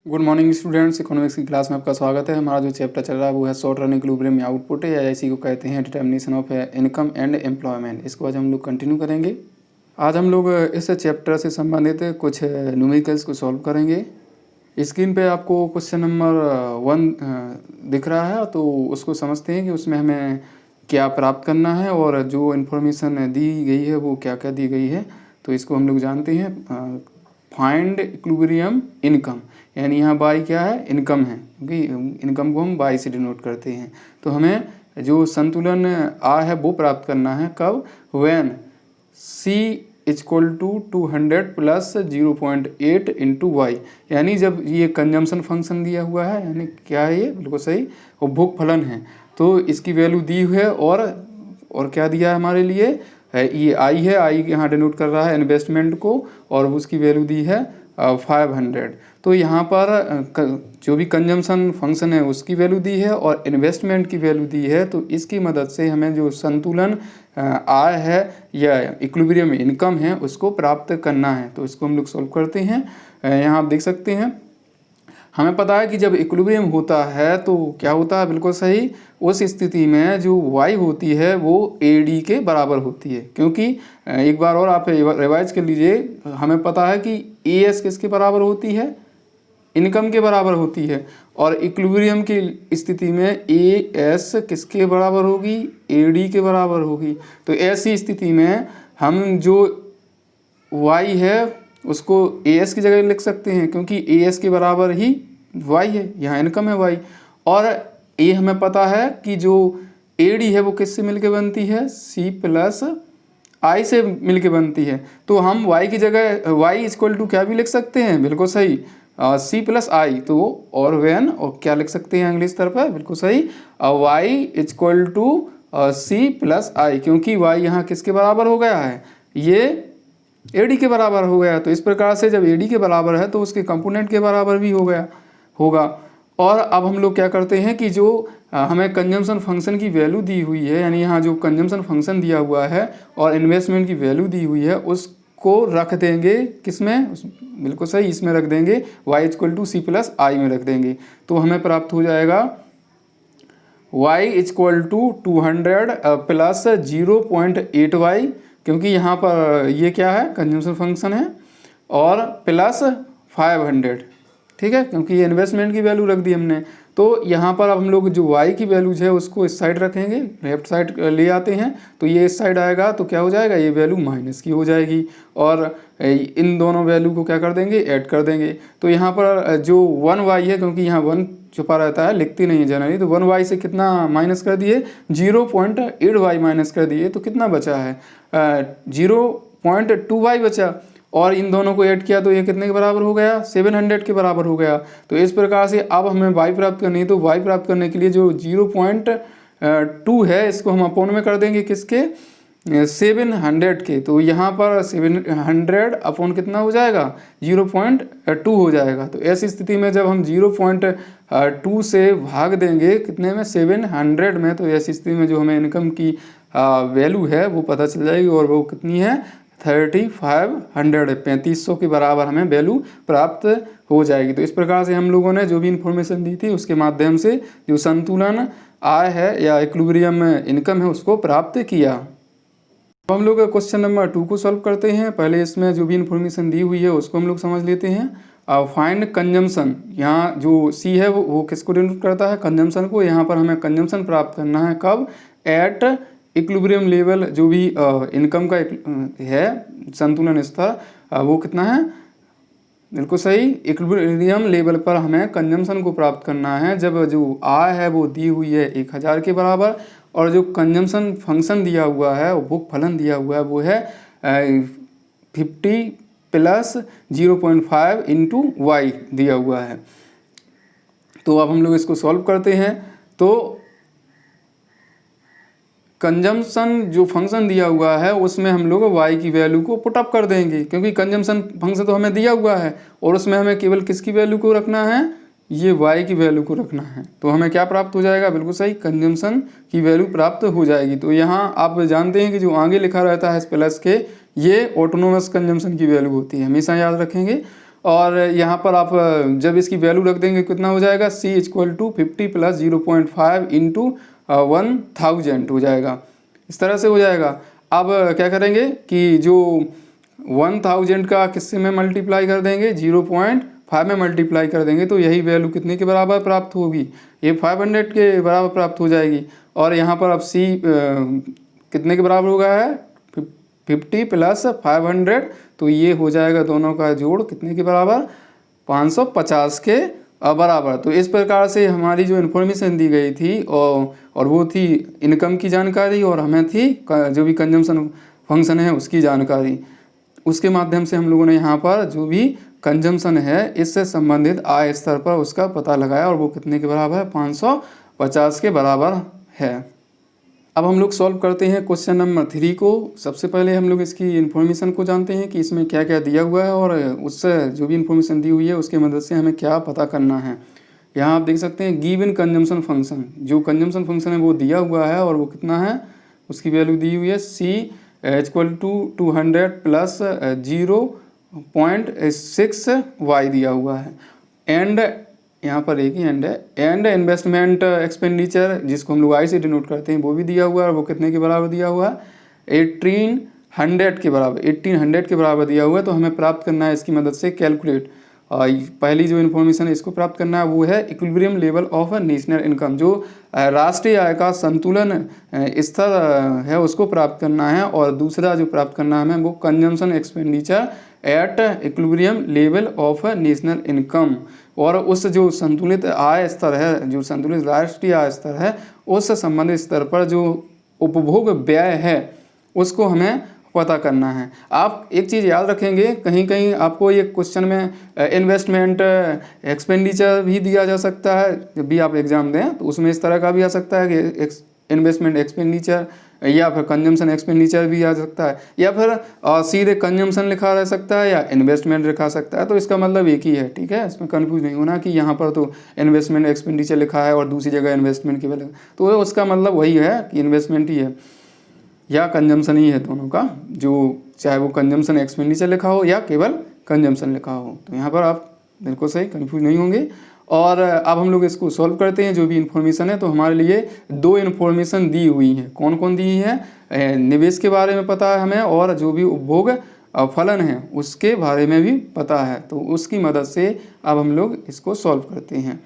Good morning students, economics की class में आपका स्वागत है। हमारा जो चैप्टर चल रहा है वो है शॉर्ट रन इक्विलिब्रियम या आउटपुट है, या इसी को कहते हैं determination of income and employment. इसको आज हम लोग कंटिन्यू करेंगे। आज हम लोग इस चैप्टर से संबंधित कुछ न्यूमेरिकल्स को सॉल्व करेंगे। स्क्रीन पे आपको क्वेश्चन नंबर 1 दिख रहा है, तो उसको समझते हैं कि उसमें हमें क्या प्राप्त करना है और जो इन्फॉर्मेशन दी गई है वो क्या क्या दी गई है। तो इसको हम लोग जानते हैं, फाइंड इक्विलिब्रियम इनकम, यानी यहाँ बाई क्या है, इनकम है, क्योंकि इनकम को हम बाई से डिनोट करते हैं। तो हमें जो संतुलन आ है वो प्राप्त करना है कब, when C equal to 200 plus 0.8 into Y, यानी जब ये कंजम्पशन फंक्शन दिया हुआ है, यानी क्या है ये, बिल्कुल सही, और भोग फलन है, तो इसकी वैल्यू दी है और क्या दिया है हमारे लिए, ये आई है, आई यहाँ डिनोट कर रहा है इन्वेस्टमेंट को, और उसकी वैल्यू दी है 500। तो यहाँ पर जो भी कंजम्पशन फंक्शन है उसकी वैल्यू दी है और इन्वेस्टमेंट की वैल्यू दी है। तो इसकी मदद से हमें जो संतुलन आय है या इक्विलिब्रियम इनकम है उसको प्राप्त करना है। तो इसको हम लोग सॉल्व करते हैं। यहाँ आप देख सकते हैं, हमें पता है कि जब इक्विलिब्रियम होता है तो क्या होता है, बिल्कुल सही, उस स्थिति में जो y होती है वो AD के बराबर होती है। क्योंकि एक बार और आप रिवाइज कर लीजिए, हमें पता है कि AS किसके बराबर होती है, इनकम के बराबर होती है, और इक्विलिब्रियम की स्थिति में AS किसके बराबर होगी, AD के बराबर होगी। तो ऐसी स्थिति में हम जो y है उसको AS की जगह लिख सकते हैं, क्योंकि AS के बराबर ही y है, यहाँ इनकम है y। और ये हमें पता है कि जो AD है वो किससे मिलके बनती है, C प्लस I से मिलके बनती है। तो हम y की जगह y इक्वल टू क्या भी लिख सकते हैं, बिल्कुल सही, C प्लस I। तो और वेन और क्या लिख सकते हैं इंग्लिश तरफ है, बिल्कुल सही, y equal to C plus I, क्योंकि y यहाँ किसके बराबर हो गया है, ये AD के बराबर हो गया। तो इस प्रकार से जब AD के बराबर है तो उसके कंपोनेंट के बराबर भी हो गया होगा। और अब हम लोग क्या करते हैं कि जो हमें कंजम्पशन फंक्शन की वैल्यू दी हुई है, यानी यहाँ जो कंजम्पशन फंक्शन दिया हुआ है और इन्वेस्टमेंट की वैल्यू दी हुई है उसको रख देंगे किसमें, बिल्कुल सही, इसमें रख देंगे, y equal to C plus I में रख देंगे। तो हमें प्राप्त हो जाएगा y equal to 200 plus 0.8y, क्योंकि यहाँ पर ये क्या है, कंजम्पशन फंक्शन है, और प्लस 500, ठीक है, क्योंकि ये इन्वेस्टमेंट की वैल्यू रख दी हमने। तो यहाँ पर अब हम लोग जो y की वैल्यूज है उसको इस साइड रखेंगे, लेफ्ट साइड ले आते हैं, तो ये इस साइड आएगा, तो क्या हो जाएगा, ये वैल्यू माइनस की हो जाएगी, और इन दोनों वैल्यू को क्या कर देंगे, ऐड कर देंगे। तो यहाँ पर जो 1y है, क्योंकि यहाँ 1 छुपा रहता है, लिखती नहीं है जनरली, तो 1y से कितना माइनस कर दिए, 0.8y माइनस कर दिए, तो कितना बचा है, 0.2y बचा, और इन दोनों को ऐड किया तो ये कितने के बराबर हो गया, 700 के बराबर हो गया। तो इस प्रकार से अब हमें y प्राप्त करनी है, तो y प्राप्त करने के लिए जो 0.2 है इसको हम अपोन में कर देंगे किसके, 700 के। तो यहाँ पर 700 अपोन कितना हो जाएगा, 0.2 हो जाएगा। तो ऐसी स्थिति में जब हम 0.2 से भाग देंगे कितने में, 700 में, तो ऐसी स्थिति में जो हमें इनकम की वैल्यू है वो पता चल जाएगी, और वो कितनी है, 3500 के बराबर हमें वैल्यू प्राप्त हो जाएगी। तो इस प्रकार से हम लोगों ने जो भी इंफॉर्मेशन दी थी उसके माध्यम से जो संतुलन आय है या इक्विलिब्रियम इनकम है उसको प्राप्त किया। अब हम लोग क्वेश्चन नंबर 2 को सॉल्व करते हैं। पहले इसमें जो भी इंफॉर्मेशन दी हुई है उसको हम लोग समझ लेते हैं। फाइंड कंजम्पशन, यहाँ जो सी है वो किसको डिनोट करता है, कंजम्पशन को। यहाँ पर हमें कंजम्पशन प्राप्त करना है कब, एट इक्विलिब्रियम लेवल, जो भी इनकम का है संतुलन स्तर, वो कितना है, बिल्कुल सही, इक्विलिब्रियम लेवल पर हमें कंजम्पशन को प्राप्त करना है जब जो आय है वो दी हुई है 1000 के बराबर, और जो कंजम्पशन फंक्शन दिया हुआ है, वो भोग फलन दिया हुआ है, वो है 50 प्लस 0.5 इंटू वाई दिया हुआ है। तो अब हम लोग इसको सॉल्व करते हैं। तो कंजम्पशन जो फंक्शन दिया हुआ है उसमें हम लोग y की वैल्यू को पुट अप कर देंगे, क्योंकि कंजम्पशन फंक्शन तो हमें दिया हुआ है और उसमें हमें केवल किसकी वैल्यू को रखना है, ये y की वैल्यू को रखना है। तो हमें क्या प्राप्त हो जाएगा, बिल्कुल सही, कंजम्पशन की वैल्यू प्राप्त हो जाएगी। तो यहाँ आप जानते हैं कि जो आगे लिखा रहता है प्लस के, ये ऑटोनोमस कंजम्पशन की वैल्यू होती है, हमेशा याद रखेंगे। और यहाँ पर आप जब इसकी वैल्यू रख देंगे कितना हो जाएगा, C equal to 50 plus 0.5 into 1000 हो जाएगा, इस तरह से हो जाएगा। अब क्या करेंगे कि जो 1000 का किससे में मल्टीप्लाई कर देंगे, 0.5 में मल्टीप्लाई कर देंगे, तो यही वैल्यू कितने के बराबर प्राप्त होगी, ये 500 के बराबर प्राप्त हो जाएगी। और यहाँ पर अब C कितने के बराबर हो गया है, 50 प्लस 500, तो ये हो जाएगा दोनों का जोड़ कितने के बराबर, 550 के बराबर। तो इस प्रकार से हमारी जो इन्फॉर्मेशन दी गई थी और वो थी इनकम की जानकारी, और हमें थी जो भी कंजम्पशन फंक्शन है उसकी जानकारी। उसके माध्यम से हम लोगों ने यहाँ पर जो भी कंजम्पशन है इससे संबंधित आय स्तर पर उसका पता लगाया, और वो कितने के बराबर है, 550 के बराबर है। अब हम लोग सॉल्व करते हैं क्वेश्चन नंबर 3 को। सबसे पहले हम लोग इसकी इन्फॉर्मेशन को जानते हैं कि इसमें क्या क्या दिया हुआ है, और उससे जो भी इन्फॉर्मेशन दी हुई है उसके मदद से हमें क्या पता करना है। यहाँ आप देख सकते हैं गिवन कंजम्पशन फंक्शन, जो कंजम्पशन फंक्शन है वो दिया हुआ है, और वो कितना है, उसकी वैल्यू दी हुई है C equal to 200 plus 0.6y दिया हुआ है। एंड यहाँ पर एक ही एंड है, एंड इन्वेस्टमेंट एक्सपेंडिचर जिसको हम लोग आई से डिनोट करते हैं वो भी दिया हुआ है, और वो कितने के बराबर दिया हुआ है, 1800 के बराबर, 1800 के बराबर दिया हुआ है। तो हमें प्राप्त करना है इसकी मदद से कैलकुलेट। पहली जो इन्फॉर्मेशन है इसको प्राप्त करना है वो है equilibrium level of national income, जो राष्ट्रीय आय का संतुलन स्तर है उसको प्राप्त करना है। और दूसरा जो प्राप्त करना है हमें वो consumption expenditure at equilibrium level of national income, और उस जो संतुलित आय स्तर है, जो संतुलित राष्ट्रीय आय स्तर है, उस संबंधित स्तर पर जो उपभोग व्यय है उसको हमें पता करना है। आप एक चीज़ याद रखेंगे, कहीं कहीं आपको ये क्वेश्चन में इन्वेस्टमेंट एक्सपेंडिचर भी दिया जा सकता है, जब भी आप एग्जाम दें तो उसमें इस तरह का भी आ सकता है कि इन्वेस्टमेंट एक्सपेंडिचर, या फिर कंजम्पशन एक्सपेंडिचर भी आ सकता है, या फिर सीधे कंजम्पशन लिखा रह सकता है या इन्वेस्टमेंट लिखा सकता है। तो इसका मतलब एक ही है, ठीक है, इसमें कंफ्यूज नहीं होना कि यहाँ पर तो इन्वेस्टमेंट एक्सपेंडिचर लिखा है और दूसरी जगह इन्वेस्टमेंट की वजह, तो उसका मतलब वही है कि इन्वेस्टमेंट ही है या कंजम्पशन ही है, दोनों का, जो चाहे वो कंजम्पशन एक्सपेंडिचर लिखा हो या केवल कंजम्पशन लिखा हो। तो यहाँ पर आप बिल्कुल सही कंफ्यूज नहीं होंगे। और अब हम लोग इसको सॉल्व करते हैं, जो भी इन्फॉर्मेशन है। तो हमारे लिए 2 इन्फॉर्मेशन दी हुई हैं, कौन कौन दी है, निवेश के बारे में पता है हमें, और जो भी उपभोग फलन है उसके बारे में भी पता है। तो उसकी मदद से अब हम लोग इसको सॉल्व करते हैं।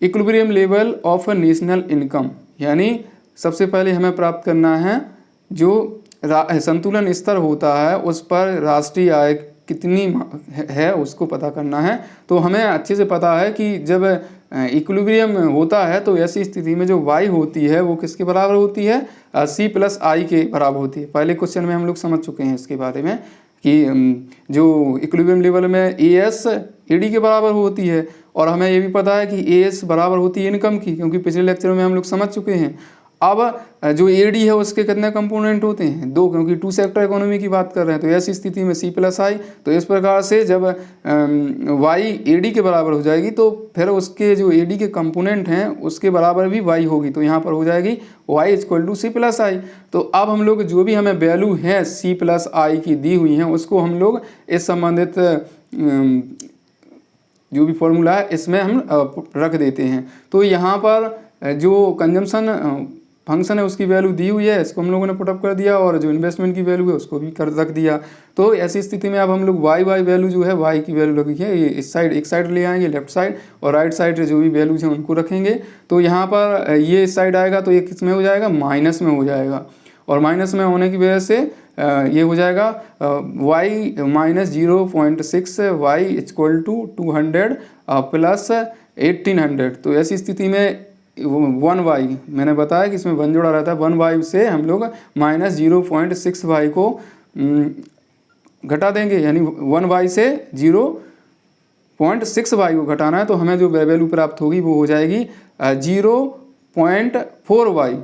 Equilibrium level of national income, यानी सबसे पहले हमें प्राप्त करना है जो संतुलन स्तर होता है उस पर राष्ट्रीय आय कितनी है उसको पता करना है। तो हमें अच्छे से पता है कि जब इक्विलिब्रियम होता है तो ऐसी स्थिति में जो y होती है वो किसके बराबर होती है, C प्लस I के बराबर होती है। पहले क्वेश्चन में हम लोग समझ चुके हैं इसके बारे में कि जो इक्विलिब्रियम लेवल में AS AD के बराबर होती है, और हमें ये भी पता है कि AS बराबर होती है इनकम की, क्योंकि पिछले लेक्चर में हम लोग समझ चुके हैं। अब जो AD है उसके कितने कंपोनेंट होते हैं, 2, क्योंकि 2 सेक्टर इकोनॉमी की बात कर रहे हैं। तो ऐसी स्थिति में C प्लस I, तो इस प्रकार से जब Y AD के बराबर हो जाएगी तो फिर उसके जो AD के कंपोनेंट हैं उसके बराबर भी Y होगी। तो यहाँ पर हो जाएगी Y equal to C plus I। तो अब हम लोग जो भी हमें वैल्यू है C प्लस I की दी हुई हैं उसको हम लोग इस संबंधित जो भी फॉर्मूला है इसमें हम रख देते हैं। तो यहाँ पर जो कंजम्पशन फंक्शन है उसकी वैल्यू दी हुई है, इसको हम लोगों ने पुटअप कर दिया, और जो इन्वेस्टमेंट की वैल्यू है उसको भी कर रख दिया। तो ऐसी स्थिति में अब हम लोग y वैल्यू जो है y की वैल्यू रखी है, ये इस साइड एक साइड ले आएंगे लेफ्ट साइड, और राइट साइड जो भी वैल्यूज हैं उनको रखेंगे। तो यहाँ पर ये इस साइड आएगा तो ये किस में हो जाएगा, माइनस में हो जाएगा, और माइनस में होने की वजह से ये हो जाएगा y minus 0.6 y equal to 200 plus 1800। तो ऐसी स्थिति में 1y, मैंने बताया कि इसमें 1 जोड़ा रहता है, 1y से हम लोग माइनस 0.6y को घटा देंगे, यानी 1y से 0.6y को घटाना है। तो हमें जो वैल्यू प्राप्त होगी वो हो जाएगी 0.4y,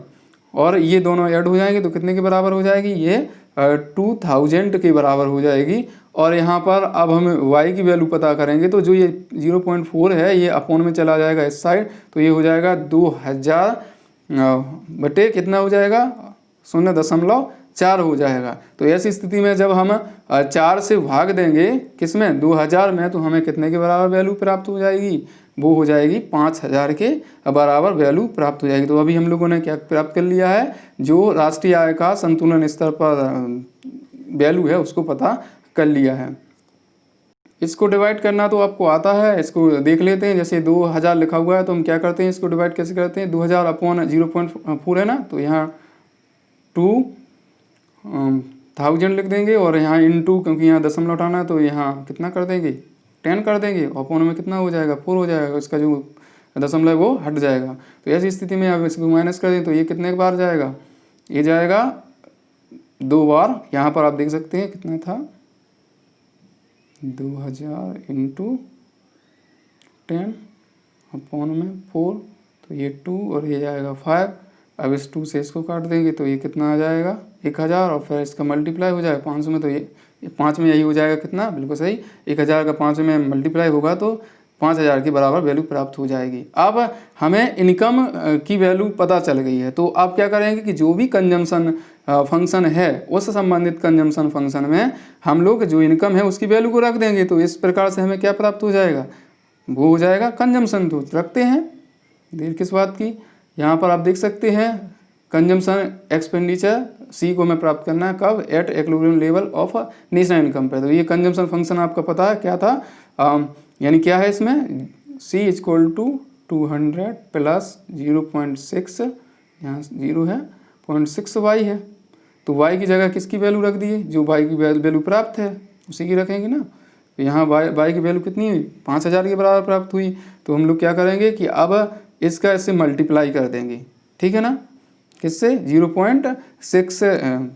और ये दोनों ऐड हो जाएंगे तो कितने के बराबर हो जाएगी, ये 2000 के बराबर हो जाएगी। और यहाँ पर अब हम y की वैल्यू पता करेंगे, तो जो ये 0.4 है ये अपॉन में चला जाएगा इस साइड, तो ये हो जाएगा 2000 बटे कितना हो जाएगा, 0.4 4 हो जाएगा। तो ऐसी स्थिति में जब हम 4 से भाग देंगे किसमें 2000 में, तो हमें कितने के बराबर वैल्यू प्राप्त हो जाएगी, वो हो जाएगी 5000 के बराबर वैल्यू प्राप्त हो जाएगी। तो अभी हम लोगों ने क्या प्राप्त कर लिया है, जो राष्ट्रीय आय का संतुलन स्तर पर वैल्यू है उसको पता कर लिया है। इसको डिवाइड करना तो आपको आता है, इसको देख लेते हैं। जैसे 2000 लिखा हुआ है तो हम क्या करते हैं, इसको डिवाइड कैसे करते हैं, 2000 अपॉन 0.4 है ना, तो यहाँ 2000 लिख देंगे और यहाँ इनटू, क्योंकि यहाँ दशमलव हटाना है तो यहाँ कितना कर देंगे 10 कर देंगे, अपॉन में कितना हो जाएगा 4 हो जाएगा, इसका जो दशमलव वो हट जाएगा। तो ऐसी स्थिति में अब इसको माइनस कर दें तो ये कितने बार जाएगा, ये जाएगा 2 बार। यहाँ पर आप देख सकते हैं कितना था 2000 इंटू 10 अपॉन में 4, तो ये 2 और ये जाएगा 5। अब इस 2 से इसको काट देंगे तो ये कितना आ जाएगा 1000, और फिर इसका मल्टीप्लाई हो जाएगा 500 में, तो ये 5 में यही हो जाएगा कितना, बिल्कुल सही, 1000 का 5 में मल्टीप्लाई होगा तो 5000 के बराबर वैल्यू प्राप्त हो जाएगी। अब हमें इनकम की वैल्यू पता चल गई है, तो आप क्या करेंगे कि जो भी कंजम्पशन फंक्शन है उस संबंधित कंजम्पशन फंक्शन में हम लोग जो इनकम है उसकी वैल्यू को रख देंगे। तो इस प्रकार से हमें क्या प्राप्त हो जाएगा, वो हो जाएगा कंजम्पशन। तो रखते हैं, देर किस बात की, यहाँ पर आप देख सकते हैं कंजम्पशन एक्सपेंडिचर सी को हमें प्राप्त करना है कब, at equilibrium level of national income पे। तो ये कंजम्पशन फंक्शन आपका पता है क्या था, यानी क्या है इसमें C इक्वल टू 200 प्लस 0.6, यहाँ 0 है 0.6 y है, तो y की जगह किसकी वैल्यू रख दिए, जो y की वैल्यू प्राप्त है उसी की रखेंगे ना। तो यहाँ y की वैल्यू कितनी हुई 5000 के बराबर प्राप्त हुई। तो हम लोग क्या करेंगे कि अब इसका इससे मल्टीप्लाई कर देंगे, ठीक है ना, किससे 0.6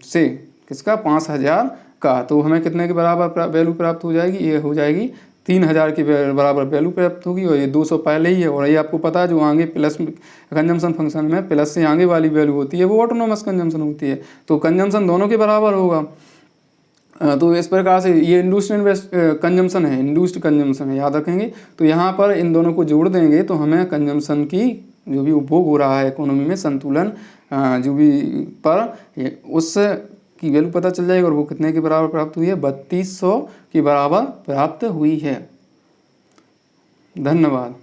से किसका 5000 का, तो हमें कितने के बराबर वैल्यू प्राप्त हो जाएगी, ये हो जाएगी 3000 के बराबर वैल्यू प्राप्त होगी। और ये 200 पहले ही है, और ये आपको पता है जो आगे प्लस कंजम्पशन फंक्शन में प्लस से आगे वाली वैल्यू होती है वो ऑटोनोमस कंजम्पशन होती है, तो कंजम्पशन दोनों के बराबर होगा। तो इस प्रकार से ये इंड्यूस्ड कंजम्पशन है, इंड्यूस्ड कंजम्पशन है, याद रखेंगे। तो यहाँ पर इन दोनों को जोड़ देंगे तो हमें कंजम्पशन की जो भी उपभोग हो रहा है इकोनॉमी में संतुलन जो भी पर उस की वैल्यू पता चल जाएगी, और वो कितने के बराबर प्राप्त हुई है 3200 के बराबर प्राप्त हुई है। धन्यवाद।